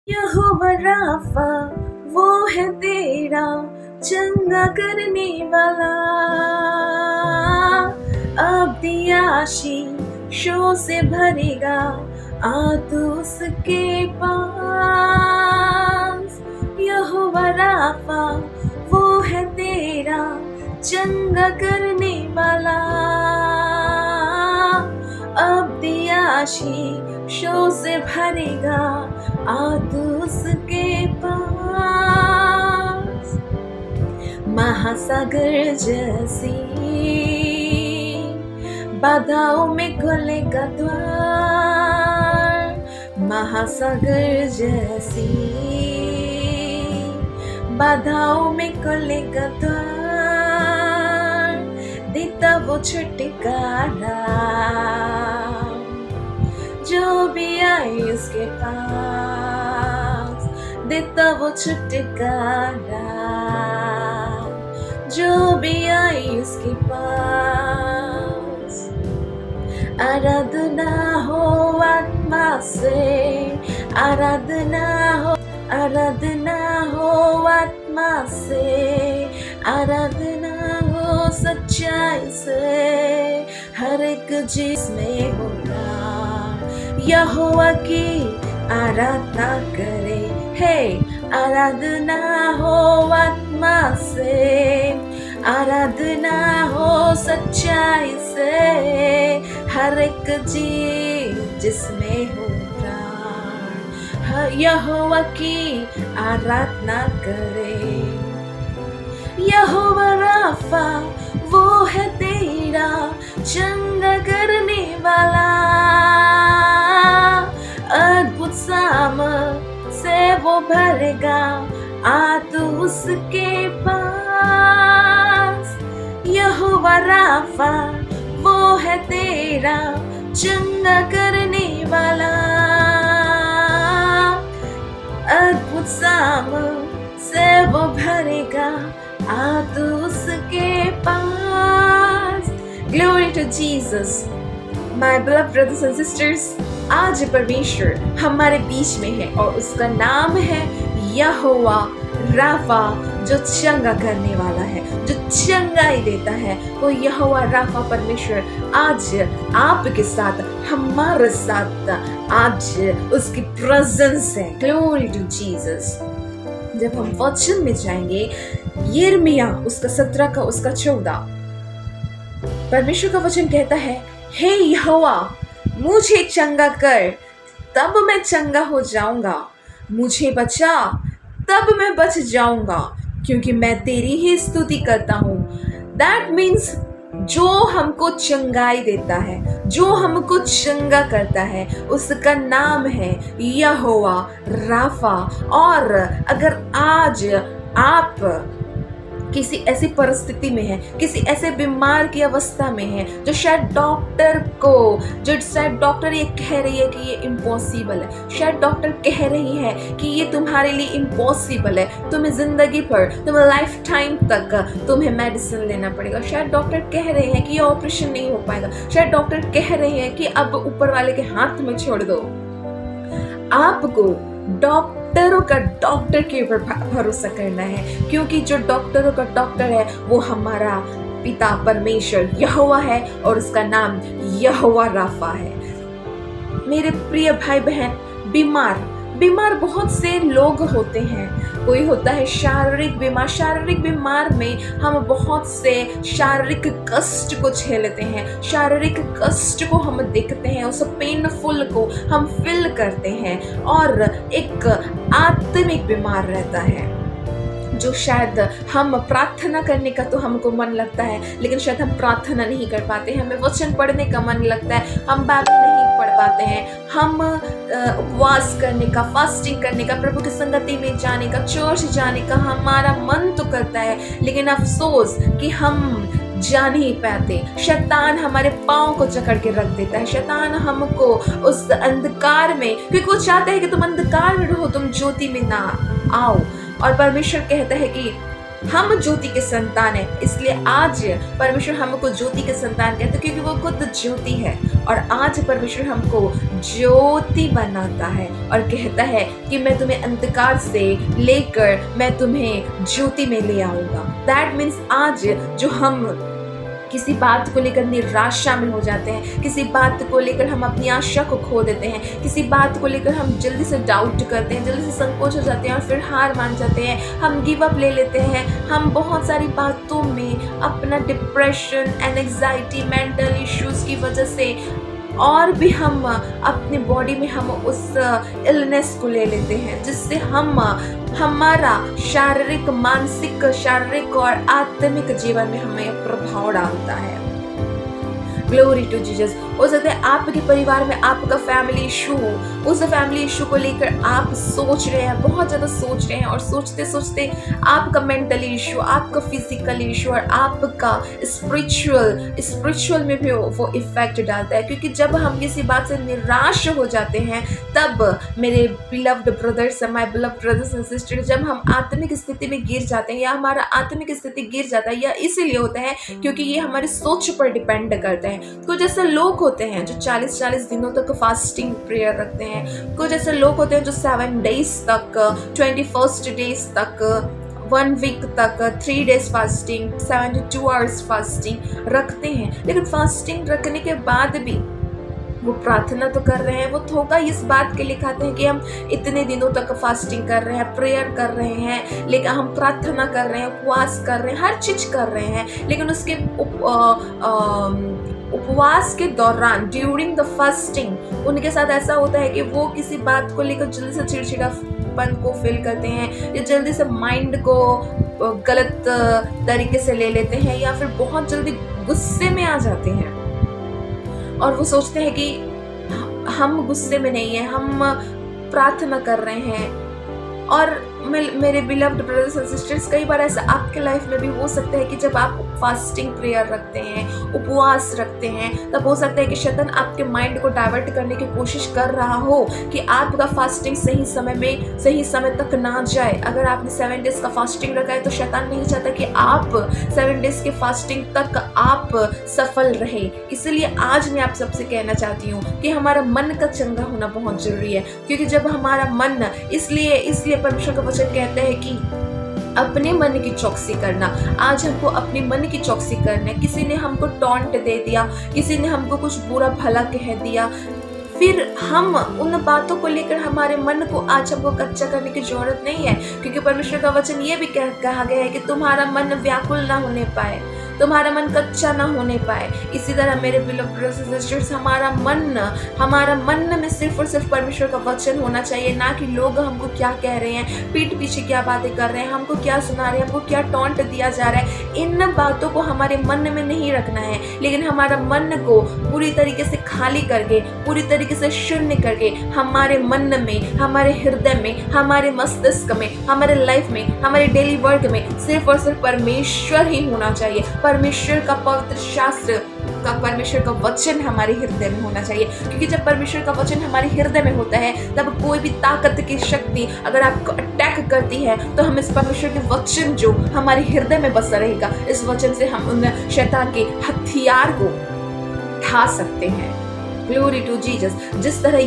यहोवा Rafa वो है तेरा चंगा करने वाला। अब दिया आशीषों से भरेगा, आ तू उसके पास। यहोवा राफा वो है तेरा चंगा करने वाला। अब दिया आशीषों से भरेगा, आ तू उसके पास। महासागर जैसी बाधाओं में खुलेगा द्वार। महासागर जैसी बाधाओं में खुलेगा द्वार। देता वो छुटकारा जो भी आए उसके पास। देता वो छुटकारा जो भी आए उसके पास। आराधना हो आत्मा से, आराधना हो आत्मा से, आराधना हो सच्चाई से। हर एक चीज में होगा यहोवा की आराधना करे। हे आराधना हो आत्मा से, आराधना हो सच्चाई से। हर एक चीज जिसमें हो प्राण, यहोवा की आराधना करे। यहोवा राफा वो है तेरा चंगा करने वाला। अद्भुत सामर्थ से वो भरेगा, आ तू उसके पास। यहोवा राफा वो है तेरा चंगा करने वाला। अद्भुत सामर्थ से वो भरेगा, आ तू उसके पास। Glory to Jesus, my beloved brothers and sisters। आज परमेश्वर हमारे बीच में है और उसका नाम है यहोवा राफा, जो चंगा करने वाला है, जो चंगाई देता है। वो यहोवा राफा परमेश्वर आज आपके साथ, हमारे साथ आज उसकी प्रेजेंस है। Glory to Jesus. जब हम वचन में जाएंगे, यिर्मयाह उसका 17 का उसका 14, परमेश्वर का वचन कहता है, हे यहोवा मुझे चंगा कर, तब मैं चंगा हो जाऊंगा। मुझे बचा, तब मैं बच जाऊंगा, क्योंकि मैं तेरी ही स्तुति करता हूँ। दैट मीन्स जो हमको चंगाई देता है, जो हमको चंगा करता है, उसका नाम है यहोवा राफा। और अगर आज आप किसी ऐसी परिस्थिति में है, किसी ऐसे बीमार की अवस्था में है, जो शायद डॉक्टर ये कह रही है कि ये इम्पॉसिबल है, शायद डॉक्टर कह रही है कि ये तुम्हारे लिए इम्पॉसिबल है, तुम्हें जिंदगी भर, तुम्हें लाइफ टाइम तक तुम्हें मेडिसिन लेना पड़ेगा। शायद डॉक्टर कह रहे हैं कि ये ऑपरेशन नहीं हो पाएगा। शायद डॉक्टर कह रहे हैं कि अब ऊपर वाले के हाथ में छोड़ दो। आपको डॉक्टरों का डॉक्टर के ऊपर भरोसा करना है, क्योंकि जो डॉक्टरों का डॉक्टर है वो हमारा पिता परमेश्वर यहोवा है और उसका नाम यहोवा राफा है। मेरे प्रिय भाई बहन, बीमार बहुत से लोग होते हैं। कोई होता है शारीरिक बीमार। शारीरिक बीमार में हम बहुत से शारीरिक कष्ट को झेलते हैं, शारीरिक कष्ट को हम देखते हैं, उस पेनफुल को हम फील करते हैं। और एक आत्मिक बीमार रहता है, जो शायद हम प्रार्थना करने का तो हमको मन लगता है, लेकिन शायद हम प्रार्थना नहीं कर पाते हैं। हमें वचन पढ़ने का मन लगता है, हम बाइबल नहीं पढ़ पाते हैं। हम उपवास करने का, फास्टिंग करने का, प्रभु की संगति में जाने का, चर्च जाने का हमारा मन तो करता है, लेकिन अफसोस कि हम जा नहीं पाते। शैतान हमारे पाँव को जकड़ के रख देता है। शैतान हमको उस अंधकार में, क्योंकि वो चाहता है कि तुम अंधकार में रहो, तुम ज्योति में ना आओ। और परमेश्वर कहता है कि हम ज्योति के संतान हैं, इसलिए आज परमेश्वर हमको ज्योति के संतान कहते हैं, क्योंकि वो खुद ज्योति है और आज परमेश्वर हमको ज्योति बनाता है और कहता है कि मैं तुम्हें अंधकार से लेकर मैं तुम्हें ज्योति में ले आऊंगा। दैट मीन्स आज जो हम किसी बात को लेकर निराशा में हो जाते हैं, किसी बात को लेकर हम अपनी आशा को खो देते हैं, किसी बात को लेकर हम जल्दी से डाउट करते हैं, जल्दी से संकोच हो जाते हैं और फिर हार मान जाते हैं, हम गिव अप ले लेते हैं। हम बहुत सारी बातों में अपना डिप्रेशन, एंजाइटी, मेंटल इश्यूज की वजह से और भी हम अपनी बॉडी में हम उस इलनेस को ले लेते हैं, जिससे हमारा शारीरिक, मानसिक, शारीरिक और आत्मिक जीवन में हमें प्रभाव डालता है। Glory to Jesus. हो सकता है आपके परिवार में आपका फैमिली इशू हो, उस फैमिली इशू को लेकर आप सोच रहे हैं, बहुत ज़्यादा सोच रहे हैं और सोचते सोचते आपका मेंटली इशू, आपका फिजिकल इशू और आपका स्पिरिचुअल में भी वो इफेक्ट डालता है। क्योंकि जब हम किसी बात से निराश हो जाते हैं तब मेरे beloved brothers, my beloved brothers and sisters, जब हम आत्मिक स्थिति में गिर जाते हैं या हमारा आत्मिक स्थिति गिर जाता है, या इसीलिए होता है क्योंकि ये हमारे सोच पर डिपेंड करता है। कुछ ऐसे लोग होते हैं जो 40-40 दिनों तक फास्टिंग प्रेयर रखते हैं। कुछ ऐसे लोग होते हैं जो 7 डेज तक, 21 डेज तक, 1 वीक तक, 3 डेज फास्टिंग, 72 आवर्स फास्टिंग रखते हैं। लेकिन फास्टिंग रखने के बाद भी वो प्रार्थना तो कर रहे हैं, वो थोड़ा इस बात के लिए खाते हैं कि हम इतने दिनों तक फास्टिंग कर रहे हैं, प्रेयर कर रहे हैं, लेकिन हम प्रार्थना कर रहे हैं, उपवास कर रहे हैं, हर चीज कर रहे हैं, लेकिन उसके उपवास के दौरान, ड्यूरिंग द फास्टिंग, उनके साथ ऐसा होता है कि वो किसी बात को लेकर जल्दी से चिड़चिड़ापन को फील करते हैं, या जल्दी से माइंड को गलत तरीके से ले लेते हैं, या फिर बहुत जल्दी गुस्से में आ जाते हैं और वो सोचते हैं कि हम गुस्से में नहीं हैं, हम प्रार्थना कर रहे हैं। और मेरे बिलव्ड ब्रदर्स एंड सिस्टर्स, कई बार ऐसा आपके लाइफ में भी हो सकता है कि जब आप फास्टिंग प्रेयर रखते हैं, उपवास रखते हैं, तब हो सकता है कि शैतान आपके माइंड को डाइवर्ट करने की कोशिश कर रहा हो कि आपका फास्टिंग सही समय तक ना जाए। अगर आपने 7 डेज का फास्टिंग रखा है तो शैतान नहीं चाहता कि आप 7 डेज के फास्टिंग तक आप सफल रहे। इसलिए आज मैं आप सबसे कहना चाहती हूँ कि हमारा मन का चंगा होना बहुत जरूरी है, क्योंकि जब हमारा मन, इसलिए परमेश्वर का वचन कहता है कि अपने मन की चौकसी करना। आज हमको अपने मन की चौकसी करना है। किसी ने हमको टॉन्ट दे दिया, किसी ने हमको कुछ बुरा भला कह दिया, फिर हम उन बातों को लेकर हमारे मन को आज हमको कच्चा करने की जरूरत नहीं है, क्योंकि परमेश्वर का वचन ये भी कहा गया है कि तुम्हारा मन व्याकुल ना होने पाए, तुम्हारा मन कच्चा ना होने पाए। इसी तरह मेरे बिलव्ड ब्रदर्स एंड सिस्टर्स, हमारा मन में सिर्फ और सिर्फ परमेश्वर का वचन होना चाहिए, ना कि लोग हमको क्या कह रहे हैं, पीठ पीछे क्या बातें कर रहे हैं, हमको क्या सुना रहे हैं, हमको क्या टॉन्ट दिया जा रहा है। इन बातों को हमारे मन में नहीं रखना है, लेकिन हमारा मन को पूरी तरीके से खाली करके, पूरी तरीके से शून्य करके, हमारे मन में, हमारे हृदय में, हमारे मस्तिष्क में, हमारे लाइफ में, हमारे डेली वर्क में सिर्फ और सिर्फ परमेश्वर ही होना चाहिए। परमेश्वर का पवित्र शास्त्र का, परमेश्वर का वचन हमारे हृदय में होना चाहिए, क्योंकि जब परमेश्वर का वचन हमारे हृदय में होता है तब कोई भी ताकत की शक्ति अगर आपको अटैक करती है तो हम इस परमेश्वर के वचन जो हमारे हृदय में बसा रहेगा, इस वचन से हम उन शैतान के हथियार को उठा सकते हैं। Glory to Jesus. जिस तरह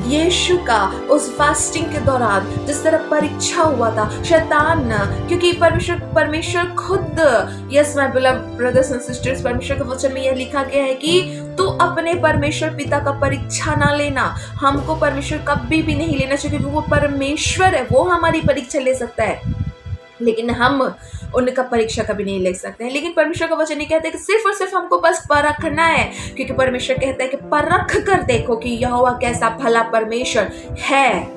यीशु का उस फास्टिंग के दौरान जिस तरह परीक्षा हुआ था, शैतान, क्योंकि परमेश्वर खुद, yes my beloved brothers and sisters, परमेश्वर के वचन में यह लिखा गया है कि तू अपने परमेश्वर पिता का परीक्षा ना लेना। हमको परमेश्वर कभी भी नहीं लेना चाहिए, क्योंकि वो परमेश्वर है, वो हमारी परीक्षा ले सकता है, लेकिन हम उनका परीक्षा कभी नहीं ले सकते हैं। लेकिन परमेश्वर का वचन ये कहता है कि सिर्फ और सिर्फ हमको बस परखना है, क्योंकि परमेश्वर कहता है कि परख कर देखो कि यहोवा कैसा भला परमेश्वर है।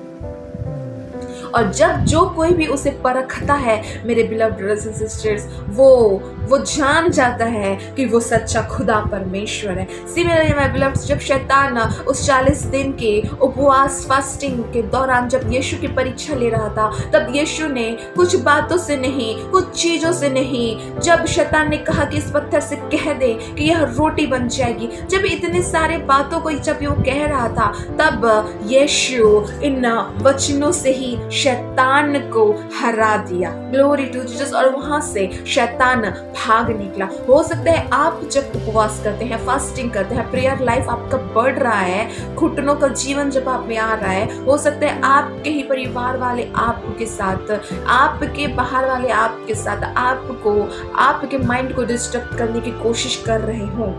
और जब जो कोई भी उसे परखता है, मेरे बिलव्ड ब्रदर्स एंड सिस्टर्स, वो जान जाता है कि वो सच्चा खुदा परमेश्वर है। सिमिलरली माय बिलव्ड, जब शैतान उस 40 दिन के उपवास फास्टिंग के दौरान जब यीशु की परीक्षा ले रहा था, तब यीशु ने कुछ बातों से नहीं, कुछ चीजों से नहीं, जब शैतान ने कहा कि इस पत्थर से कह दे कि यह रोटी बन जाएगी, जब इतने सारे बातों को जब वो कह रहा था, तब यीशु इन वचनों से ही शैतान को हरा दिया। Glory to Jesus. और वहां से शैतान भाग निकला। हो सकता है आप जब उपवास करते हैं, फास्टिंग करते हैं, प्रेयर लाइफ आपका बढ़ रहा है, घुटनों का जीवन जब आप में आ रहा है, हो सकता है आपके ही परिवार वाले आपके साथ, आपके बाहर वाले आपके साथ आपको, आपके माइंड को डिस्टर्ब करने की कोशिश कर रहे हों,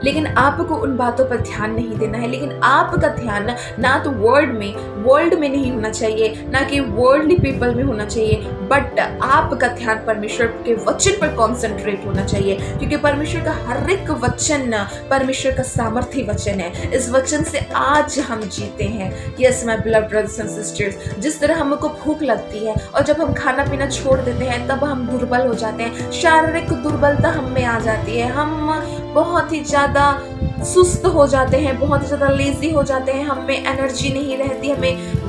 लेकिन आपको उन बातों पर ध्यान नहीं देना है। लेकिन आपका ध्यान ना तो वर्ल्ड में नहीं होना चाहिए, ना कि वर्ल्डली पीपल में होना चाहिए, बट आपका ध्यान परमेश्वर के वचन पर कॉन्सेंट्रेट होना चाहिए, क्योंकि परमेश्वर का हर एक वचन परमेश्वर का सामर्थी वचन है। इस वचन से आज हम जीते हैं। Yes my beloved brothers and sisters, जिस तरह हमको भूख लगती है और जब हम खाना पीना छोड़ देते हैं तब हम दुर्बल हो जाते हैं, शारीरिक दुर्बलता हम में आ जाती है, हम बहुत ही ज़्यादा सुस्त हो जाते हैं, बहुत ही ज़्यादा लेजी हो जाते हैं, हम में एनर्जी नहीं रहती,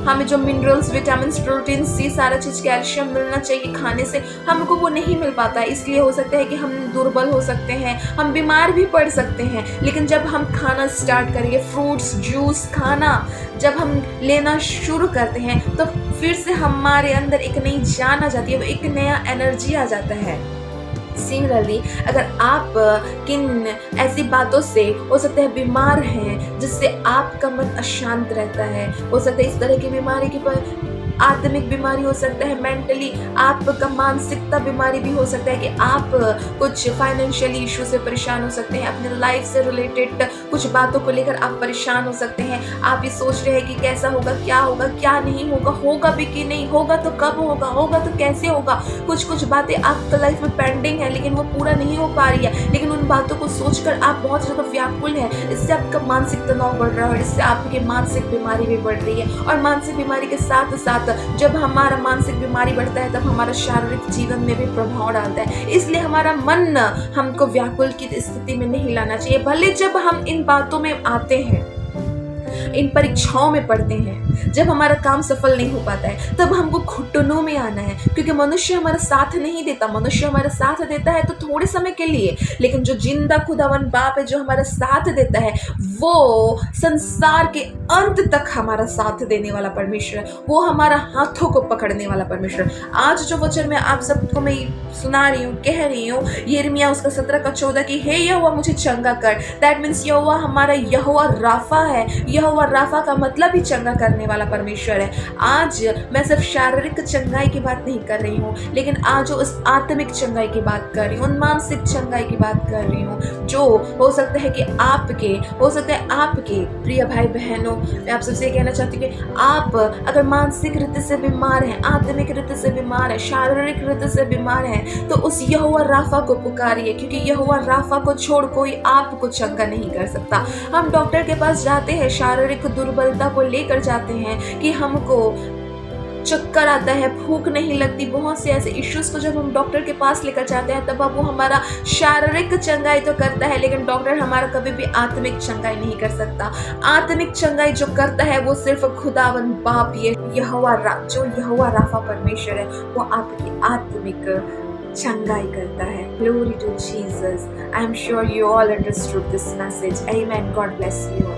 हमें जो मिनरल्स, विटामिन, प्रोटीन, ये सारा चीज़, कैल्शियम मिलना चाहिए खाने से, हमको वो नहीं मिल पाता। इसलिए हो सकता है कि हम दुर्बल हो सकते हैं, हम बीमार भी पड़ सकते हैं। लेकिन जब हम खाना स्टार्ट करेंगे, फ्रूट्स, जूस खाना जब हम लेना शुरू करते हैं, तो फिर से हमारे अंदर एक नई जान आ जाती है, एक नया एनर्जी आ जाता है। सिमिलरली अगर आप किन ऐसी बातों से हो सकता है बीमार हैं, जिससे आपका मन अशांत रहता है, हो सकता है इस तरह की बीमारी के पर आत्मिक बीमारी हो सकता है, मेंटली आपका मानसिकता बीमारी भी हो सकता है कि आप कुछ फाइनेंशियली इशू से परेशान हो सकते हैं, अपने लाइफ से रिलेटेड कुछ बातों को लेकर आप परेशान हो सकते हैं। आप ये सोच रहे हैं कि कैसा होगा, क्या नहीं होगा, होगा भी कि नहीं, होगा तो कब होगा, होगा तो कैसे होगा। कुछ बातें आपका लाइफ में पेंडिंग है, लेकिन वो पूरा नहीं हो पा रही है, लेकिन उन बातों को सोचकर आप बहुत ज़्यादा व्याकुल हैं। इससे आपका मानसिक तनाव बढ़ रहा है और इससे आपकी मानसिक बीमारी भी बढ़ रही है। और मानसिक बीमारी के साथ साथ जब हमारा मानसिक बीमारी बढ़ता है, तब हमारा शारीरिक जीवन में भी प्रभाव डालता है। इसलिए हमारा मन हमको व्याकुल की स्थिति में नहीं लाना चाहिए। भले जब हम इन बातों में आते हैं, इन परीक्षाओं में पढ़ते हैं, जब हमारा काम सफल नहीं हो पाता है, तब हमको घुटनों में आना है, क्योंकि मनुष्य हमारा साथ नहीं देता। मनुष्य हमारा साथ देता है तो थोड़े समय के लिए, लेकिन जो जिंदा खुदावन बाप है, जो हमारा साथ देता है, वो संसार के अंत तक हमारा साथ देने वाला परमेश्वर, वो हमारा हाथों को पकड़ने वाला परमेश्वर। आज जो वचन मैं आप सबको मैं सुना रही हूँ, कह रही हूँ, यिर्मयाह उसका 17-14 की, हे यहोवा मुझे चंगा कर। दैट मीन्स यहोवा हमारा यहोवा राफा है। यहोवा राफा का मतलब ही चंगा करने वाला परमेश्वर है। आज मैं सिर्फ शारीरिक चंगाई की बात नहीं कर रही हूँ, लेकिन आज उस आत्मिक चंगाई की बात कर रही हूँ, मानसिक चंगाई की बात कर रही हूँ, जो हो सकता है कि आपके प्रिय भाई बहनों, मैं आप सबसे कहना चाहती हूँ कि आप अगर मानसिक रीति से बीमार हैं, आत्मिक रीति से बीमार हैं, शारीरिक रीति से बीमार हैं, तो उस यहोवा राफा को पुकारिए, क्योंकि यहोवा राफा को छोड़ कोई आपको चंगा नहीं कर सकता। हम डॉक्टर के पास जाते हैं, शारीरिक दुर्बलता को लेकर जाते हैं कि हमको चक्कर आता है, भूख नहीं लगती, बहुत से ऐसे इश्यूज को जब हम डॉक्टर के पास लेकर जाते हैं, तब वो हमारा शारीरिक चंगाई तो करता है, लेकिन डॉक्टर हमारा कभी भी आत्मिक चंगाई नहीं कर सकता। आत्मिक चंगाई जो करता है वो सिर्फ खुदावन बाप, यहोवा राफा परमेश्वर है, वो आपकी आत्मिक चंगाई करता है। Glory to Jesus. I am sure you all understood this message. Amen. God bless you.